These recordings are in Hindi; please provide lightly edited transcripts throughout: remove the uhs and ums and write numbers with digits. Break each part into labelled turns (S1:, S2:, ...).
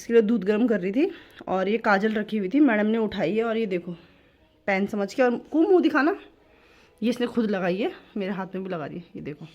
S1: इसके लिए दूध गर्म कर रही थी और ये काजल रखी हुई थी, मैडम ने उठाई है और ये देखो पेन समझ के। और को मुँह दिखाना, ये इसने खुद लगाई है, मेरे हाथ में भी लगा दी है। ये देखो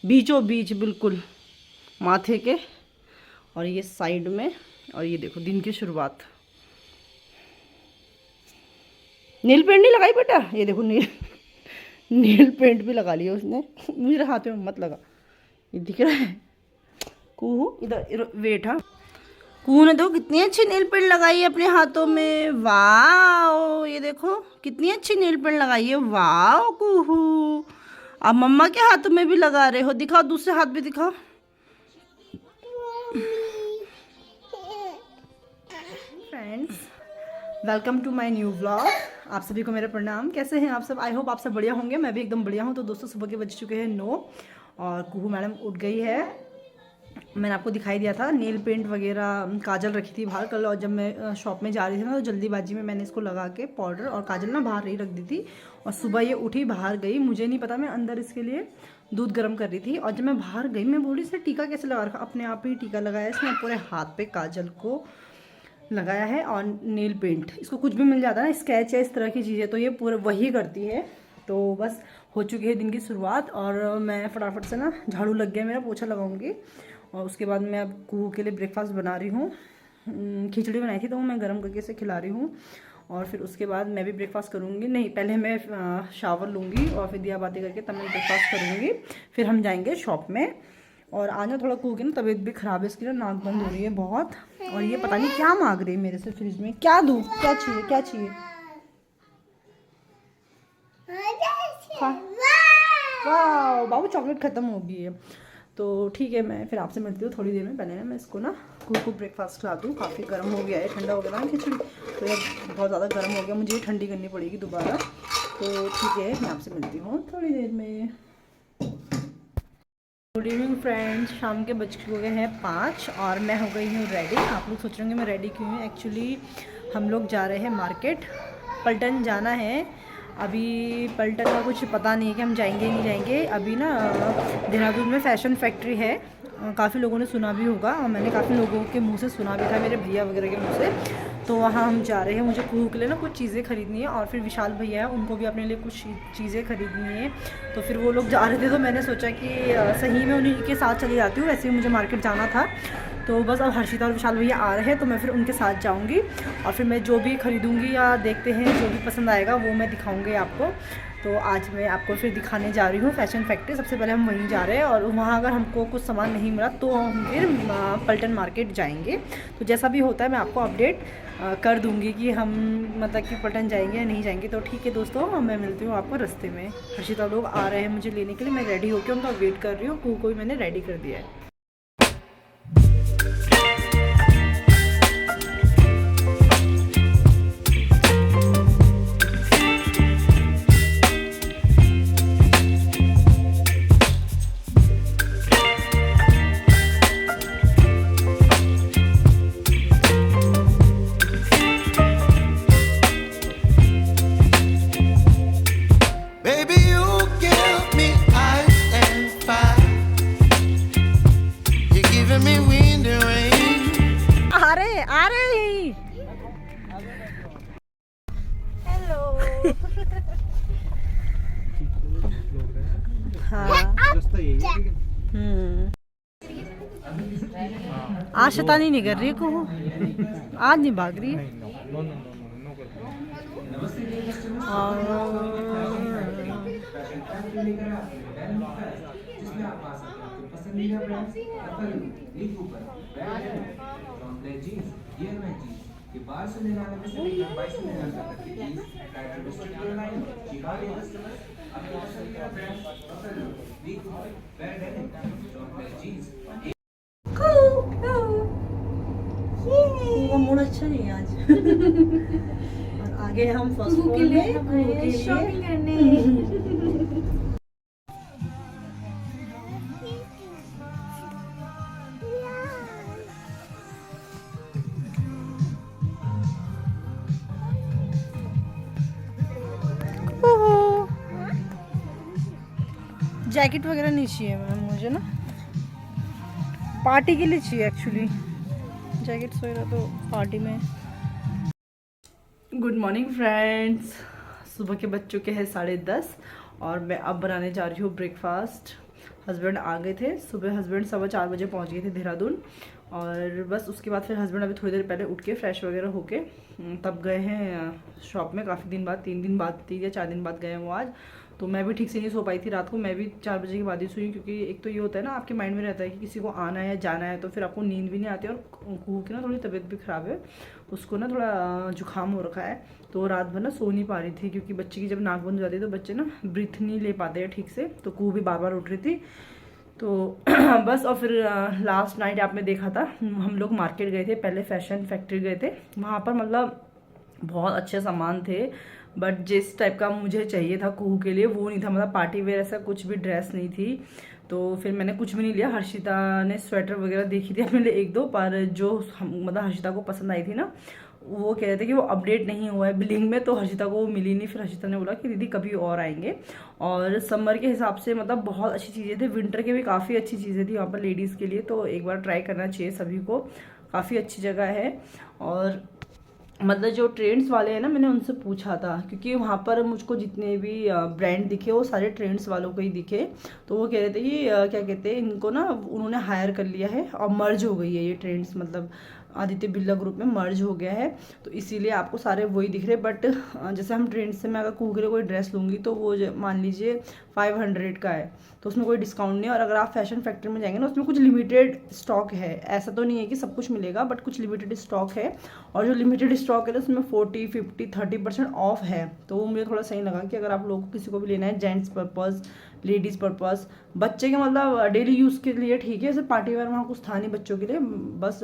S1: बीचों बीच बिल्कुल माथे के, और ये साइड में। और ये देखो दिन की शुरुआत। नील पेंट नहीं लगाई बेटा, ये देखो नील पेंट भी लगा लिया उसने। मेरे हाथ में मत लगा, ये दिख रहा है। कूहू इधर वेट। हाँ कूहू ने देखो कितनी अच्छी नील पेंट लगाई है अपने हाथों में। वाह, ये देखो कितनी अच्छी नील पेंट लगाई है। वाह कूहू, अब मम्मा के हाथों में भी लगा रहे हो। दिखाओ, दूसरे हाथ भी दिखाओ। Friends, welcome to my new vlog. आप सभी को मेरा प्रणाम। कैसे हैं आप सब? आई होप आप सब बढ़िया होंगे। मैं भी एकदम बढ़िया हूँ। तो दोस्तों, सुबह के बज चुके हैं 9 और कुहू मैडम उठ गई है। मैंने आपको दिखाई दिया था नेल पेंट वगैरह, काजल रखी थी बाहर कल, और जब मैं शॉप में जा रही थी ना तो जल्दीबाजी में मैंने इसको लगा के पाउडर और काजल ना बाहर ही रख दी थी। और सुबह ये उठी बाहर गई, मुझे नहीं पता, मैं अंदर इसके लिए दूध गर्म कर रही थी। और जब मैं बाहर गई मैं बोली इसने टीका कैसे लगा रखा। अपने आप ही टीका लगाया इसने, पूरे हाथ पे काजल को लगाया है। और नेल पेंट, इसको कुछ भी मिल जाता है ना, स्केच है, इस तरह की चीज़ें, तो ये पूरा वही करती है। तो बस हो चुकी है दिन की शुरुआत और मैं फटाफट से ना, झाड़ू लग गया मेरा, पोछा लगाऊंगी। और उसके बाद मैं अब कुहू के लिए ब्रेकफास्ट बना रही हूँ। खिचड़ी बनाई थी तो मैं गरम करके इसे खिला रही हूँ। और फिर उसके बाद मैं भी ब्रेकफास्ट करूँगी। नहीं, पहले मैं शावर लूँगी और फिर दिया बातें करके तब मैं ब्रेकफास्ट करूँगी। फिर हम जाएंगे शॉप में। और आज ना थोड़ा कुहू की ना तबीयत भी ख़राब है, इसकी ना नाक बंद हो रही है बहुत। और ये पता नहीं क्या मांग रही है मेरे से फ्रिज में। क्या दूँ, क्या चाहिए, क्या चाहिए? वाह बाबू, चॉकलेट ख़त्म हो गई है। तो ठीक है, मैं फिर आपसे मिलती हूँ थोड़ी देर में। पहले ना मैं इसको ना कुहू को ब्रेकफास्ट खिला दूँ। काफ़ी गर्म हो गया है, ठंडा हो गया ना खिचड़ी, तो ये बहुत ज़्यादा गर्म हो गया, मुझे ठंडी करनी पड़ेगी दोबारा। तो ठीक है, मैं आपसे मिलती हूँ थोड़ी देर में। गुड इवनिंग फ्रेंड्स, शाम के बज गए हैं 5 और मैं हो गई हूँ रेडी। आप लोग सोच रहे होंगे मैं रेडी क्यों हूँ। एक्चुअली हम लोग जा रहे हैं मार्केट, पलटन जाना है। अभी पलटन का कुछ पता नहीं है कि हम जाएंगे नहीं जाएंगे। अभी ना देहरादून में फैशन फैक्ट्री है, काफ़ी लोगों ने सुना भी होगा और मैंने काफ़ी लोगों के मुंह से सुना भी था, मेरे भैया वगैरह के मुंह से। तो वहाँ हम जा रहे हैं। मुझे कुहू के लिए ना कुछ चीज़ें खरीदनी है और फिर विशाल भैया है, उनको भी अपने लिए कुछ चीज़ें खरीदनी है। तो फिर वो लोग जा रहे थे तो मैंने सोचा कि सही में उन्हीं के साथ चली जाती हूँ। वैसे ही मुझे मार्केट जाना था, तो बस अब हर्षिता और विशाल भैया आ रहे हैं तो मैं फिर उनके साथ जाऊंगी। और फिर मैं जो भी खरीदूंगी या देखते हैं जो भी पसंद आएगा वो मैं दिखाऊंगी आपको। तो आज मैं आपको फिर दिखाने जा रही हूँ फैशन फैक्ट्री। सबसे पहले हम वहीं जा रहे हैं और वहाँ अगर हमको कुछ सामान नहीं मिला तो हम फिर पलटन मार्केट जाएंगे। तो जैसा भी होता है मैं आपको अपडेट कर दूंगी कि हम मतलब कि पलटन जाएंगे या नहीं जाएंगे। तो ठीक है दोस्तों, मैं मिलती हूँ आपको रास्ते में। हर्षिता लोग आ रहे हैं मुझे लेने के लिए, मैं रेडी होकर उनका वेट कर रही हूँ। कुहू को भी मैंने रेडी कर दिया है। आज शैतानी नहीं कर रही है कुहू, आज नहीं भाग रही है। मूड अच्छा नहीं है आज। और आगे हम फर्स्ट फ्लोर में शॉपिंग करने। जैकेट वगैरह नहीं चाहिए मुझे ना, पार्टी के लिए चाहिए एक्चुअली। जैकेट सोएगा तो पार्टी में। गुड मॉर्निंग फ्रेंड्स, सुबह के बज चुके हैं 10:30 और मैं अब बनाने जा रही हूँ ब्रेकफास्ट। हस्बैंड आ गए थे सुबह, हस्बैंड 4:15 बजे पहुँच गए थे देहरादून। और बस उसके बाद फिर हस्बैंड अभी थोड़ी देर पहले उठ के फ्रेश वगैरह होके तब गए हैं शॉप में। काफ़ी दिन बाद, 3 दिन बाद, 3 या 4 दिन बाद गए हैं वो आज। तो मैं भी ठीक से नहीं सो पाई थी रात को, मैं भी 4 बजे के बाद ही सोई, क्योंकि एक तो ये होता है ना आपके माइंड में रहता है कि किसी को आना है जाना है, तो फिर आपको नींद भी नहीं आती। और कुहू की ना थोड़ी तबीयत भी ख़राब है, उसको ना थोड़ा जुकाम हो रखा है, तो रात भर ना सो नहीं पा रही थी, क्योंकि बच्चे की जब नाक बंद हो जाती है तो बच्चे ना ब्रीथ नहीं ले पाते हैं ठीक से। तो कुहू भी बार बार उठ रही थी तो बस। और फिर लास्ट नाइट आपने देखा था, हम लोग मार्केट गए थे, पहले फैशन फैक्ट्री गए थे। वहाँ पर मतलब बहुत अच्छे सामान थे, बट जिस टाइप का मुझे चाहिए था कुहू के लिए वो नहीं था। मतलब पार्टी वेयर ऐसा कुछ भी ड्रेस नहीं थी, तो फिर मैंने कुछ भी नहीं लिया। हर्षिता ने स्वेटर वगैरह देखी थी अपने लिए 1-2, पर जो मतलब हर्षिता को पसंद आई थी ना, वो कह रहे थे कि वो अपडेट नहीं हुआ है बिलिंग में, तो हर्षिता को वो मिली नहीं। फिर हर्षिता ने बोला कि दीदी कभी और आएंगे। और समर के हिसाब से मतलब बहुत अच्छी चीज़ें थी, विंटर के भी काफ़ी अच्छी चीज़ें थी वहाँ पर लेडीज़ के लिए, तो एक बार ट्राई करना चाहिए सभी को। काफ़ी अच्छी जगह है। और मतलब जो ट्रेंड्स वाले हैं ना, मैंने उनसे पूछा था, क्योंकि वहाँ पर मुझको जितने भी ब्रांड दिखे वो सारे ट्रेंड्स वालों को ही दिखे। तो वो कह रहे थे कि क्या कहते हैं इनको ना, उन्होंने हायर कर लिया है और मर्ज हो गई है ये ट्रेंड्स, मतलब आदित्य बिरला ग्रुप में मर्ज हो गया है, तो इसीलिए आपको सारे वही दिख रहे। बट जैसे हम ट्रेंड्स से मैं अगर कुहू के लिए कोई ड्रेस लूँगी तो वो मान लीजिए 500 का है, तो उसमें कोई डिस्काउंट नहीं है। और अगर आप फैशन फैक्ट्री में जाएंगे ना, उसमें कुछ लिमिटेड स्टॉक है, ऐसा तो नहीं है कि सब कुछ मिलेगा, बट कुछ लिमिटेड स्टॉक है। और जो लिमिटेड स्टॉक है ना उसमें 40, 50, 30% ऑफ है। तो वो मुझे थोड़ा सही लगा कि अगर आप लोगों को किसी को भी लेना है, जेंट्स पर्पज़, लेडीज़ पर्पज़, बच्चे के मतलब डेली यूज़ के लिए ठीक है, जैसे पार्टी वेयर वहाँ कुछ था नहीं बच्चों के लिए, बस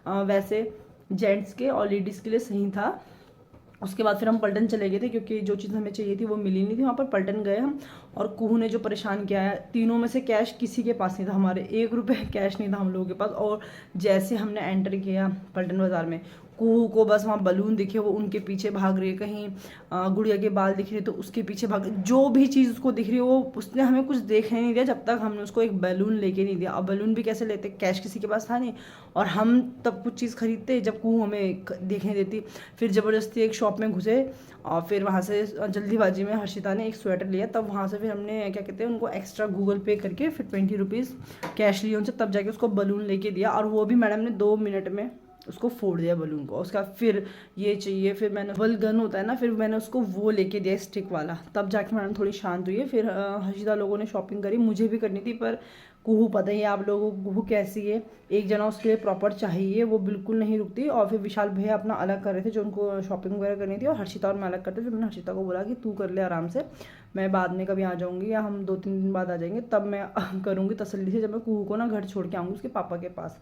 S1: वैसे जेंट्स के और लेडीज़ के लिए सही था। उसके बाद फिर हम पलटन चले गए थे, क्योंकि जो चीज़ हमें चाहिए थी वो मिली नहीं थी वहाँ पर। पलटन गए हम, और कुहू ने जो परेशान किया है, तीनों में से कैश किसी के पास नहीं था, हमारे 1 रुपये कैश नहीं था हम लोगों के पास। और जैसे हमने एंटर किया पलटन बाज़ार में, कुहू को बस वहाँ बलून दिखे वो उनके पीछे भाग रही है, कहीं गुड़िया के बाल दिख रहे तो उसके पीछे भाग, जो भी चीज़ उसको दिख रही है वो, उसने हमें कुछ देखने नहीं दिया जब तक हमने उसको एक बैलून लेके नहीं दिया। अब बैलून भी कैसे लेते, कैश किसी के पास था नहीं, और हम तब कुछ चीज़ खरीदते जब कुहू हमें देखने देती। फिर ज़बरदस्ती एक शॉप में घुसे, और फिर वहाँ से जल्दीबाजी में हर्षिता ने एक स्वेटर लिया, तब वहाँ से फिर हमने क्या कहते हैं उनको एक्स्ट्रा गूगल पे करके फिर 20 रुपीज़ कैश लिए उनसे, तब जाके उसको बलून लेके दिया। और वो भी मैडम ने 2 मिनट में उसको फोड़ दिया बलून को। उसका फिर ये चाहिए, फिर मैंने बल गन होता है ना, फिर मैंने उसको वो लेके दिया स्टिक वाला, तब जाके मैडम थोड़ी शांत हुई है। फिर हर्षिता लोगों ने शॉपिंग करी, मुझे भी करनी थी, पर कुहू पता ही है आप लोगों को कुहू कैसी है, एक जना उसके लिए प्रॉपर चाहिए, वो बिल्कुल नहीं रुकती। और फिर विशाल भैया अपना अलग कर रहे थे जो उनको शॉपिंग वगैरह करनी थी, और हर्षिता और मैं अलग करते। फिर मैंने हर्षिता को बोला कि तू कर ले आराम से, मैं बाद में कभी आ जाऊँगी, या हम 2-3 दिन बाद आ जाएंगे, तब मैं करूँगी तसल्ली से, जब मैं कुहू को ना घर छोड़ के आऊँगी उसके पापा के पास।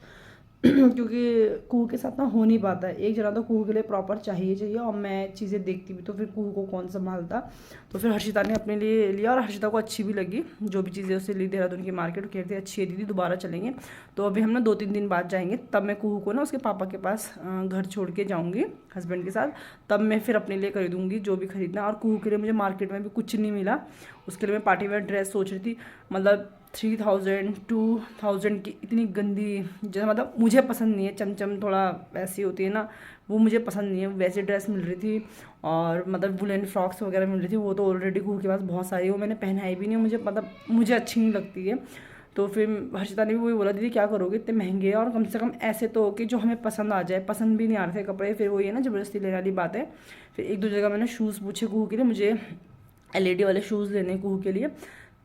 S1: क्योंकि कुहू के साथ ना हो नहीं पाता है, एक जना तो कुहू के लिए प्रॉपर चाहिए, और मैं चीज़ें देखती भी तो फिर कुहू को कौन संभालता। तो फिर हर्षिता ने अपने लिए लिया, और हर्षिता को अच्छी भी लगी जो भी चीज़ें उससे ली देहरादून की मार्केट। कहते अच्छी है दीदी, दोबारा चलेंगे। तो अभी हम ना 2-3 दिन बाद जाएंगे, तब मैं कुहू को ना उसके पापा के पास घर छोड़ के जाऊँगी हस्बैंड के साथ, तब मैं फिर अपने लिए खरीदूँगी जो भी खरीदना। और कुहू के लिए मुझे मार्केट में भी कुछ नहीं मिला, उसके लिए मैं पार्टी वेयर ड्रेस सोच रही थी, मतलब 3000-2000 की इतनी गंदी, जैसे मतलब मुझे पसंद नहीं है, चमचम थोड़ा वैसी होती है ना, वो मुझे पसंद नहीं है। वैसी ड्रेस मिल रही थी, और मतलब वुलन फ्रॉक्स वगैरह मिल रही थी, वो तो ऑलरेडी कुहू के पास बहुत सारी, वो मैंने पहनाई भी नहीं, मुझे मतलब मुझे अच्छी नहीं लगती है। तो फिर हर्षिता ने भी वही बोला, दीदी क्या करोगे इतने महंगे, और कम से कम ऐसे तो हो कि जो हमें पसंद आ जाए। पसंद भी नहीं आ रहे थे कपड़े, फिर वही है ना ज़बरदस्ती लेने वाली बात है। फिर 1-2 जगह मैंने शूज़ पूछे कुहू के लिए, मुझे LED वाले शूज़ लेने कुहू के लिए।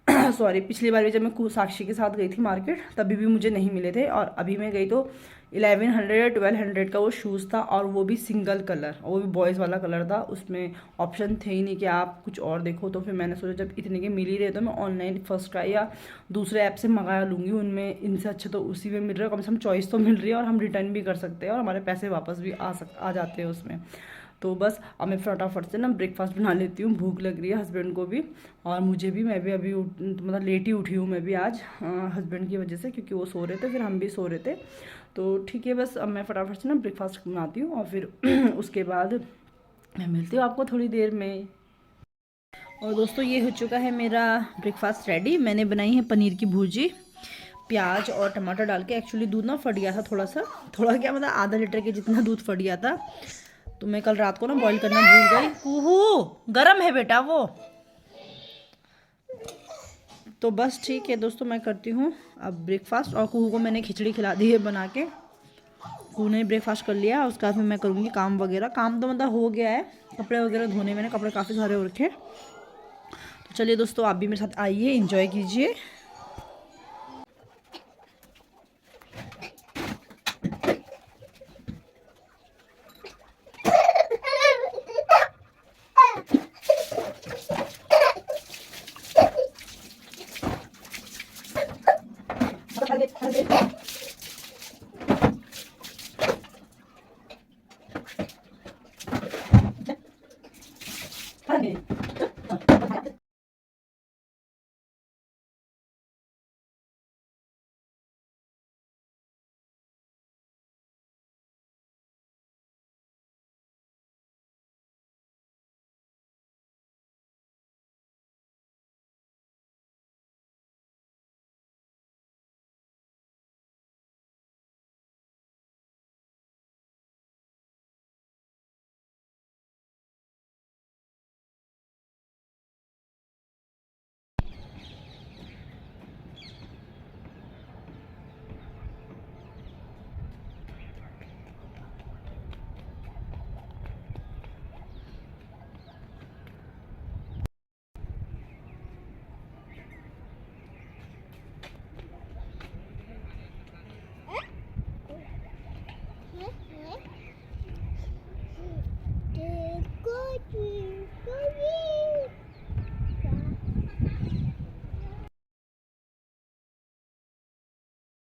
S1: सॉरी, पिछली बार भी जब मैं साक्षी के साथ गई थी मार्केट, तभी भी मुझे नहीं मिले थे, और अभी मैं गई तो 1100-1200 का वो शूज़ था, और वो भी सिंगल कलर, और वो भी बॉयज़ वाला कलर था, उसमें ऑप्शन थे ही नहीं कि आप कुछ और देखो। तो फिर मैंने सोचा जब इतने के मिल ही रहे तो मैं ऑनलाइन फर्स्ट ट्राई या दूसरे ऐप से मंगा लूँगी, उनमें इनसे अच्छे तो उसी में मिल रहा है, कम से कम चॉइस तो मिल रही है, और हम रिटर्न भी कर सकते हैं, और हमारे पैसे वापस भी आ जाते हैं उसमें। तो बस अब मैं फटाफट से ना ब्रेकफास्ट बना लेती हूँ, भूख लग रही है हस्बैंड को भी और मुझे भी। मैं भी अभी मतलब लेट ही उठी हूँ मैं भी आज हस्बैंड की वजह से, क्योंकि वो सो रहे थे, फिर हम भी सो रहे थे। तो ठीक है, बस अब मैं फटाफट से ना ब्रेकफास्ट बनाती हूँ, और फिर उसके बाद मैं मिलती हूँ आपको थोड़ी देर में। और दोस्तों, ये हो चुका है मेरा ब्रेकफास्ट रेडी। मैंने बनाई है पनीर की भुर्जी, प्याज और टमाटर डाल के। एक्चुअली दूध ना फट गया था थोड़ा सा, थोड़ा क्या मतलब आधा लीटर के जितना दूध फट गया था, तो मैं कल रात को ना बॉईल करना भूल गई। कुहू गरम है बेटा वो। तो बस ठीक है दोस्तों, मैं करती हूँ अब ब्रेकफास्ट, और कुहू को मैंने खिचड़ी खिला दी है बना के। कुहू ने ब्रेकफास्ट कर लिया, उसके बाद फिर मैं करूँगी काम वगैरह। काम तो मतलब हो गया है, कपड़े वगैरह धोने, मैंने कपड़े काफ़ी सारे हो रखे। तो चलिए दोस्तों, आप भी मेरे साथ आइए, एंजॉय कीजिए।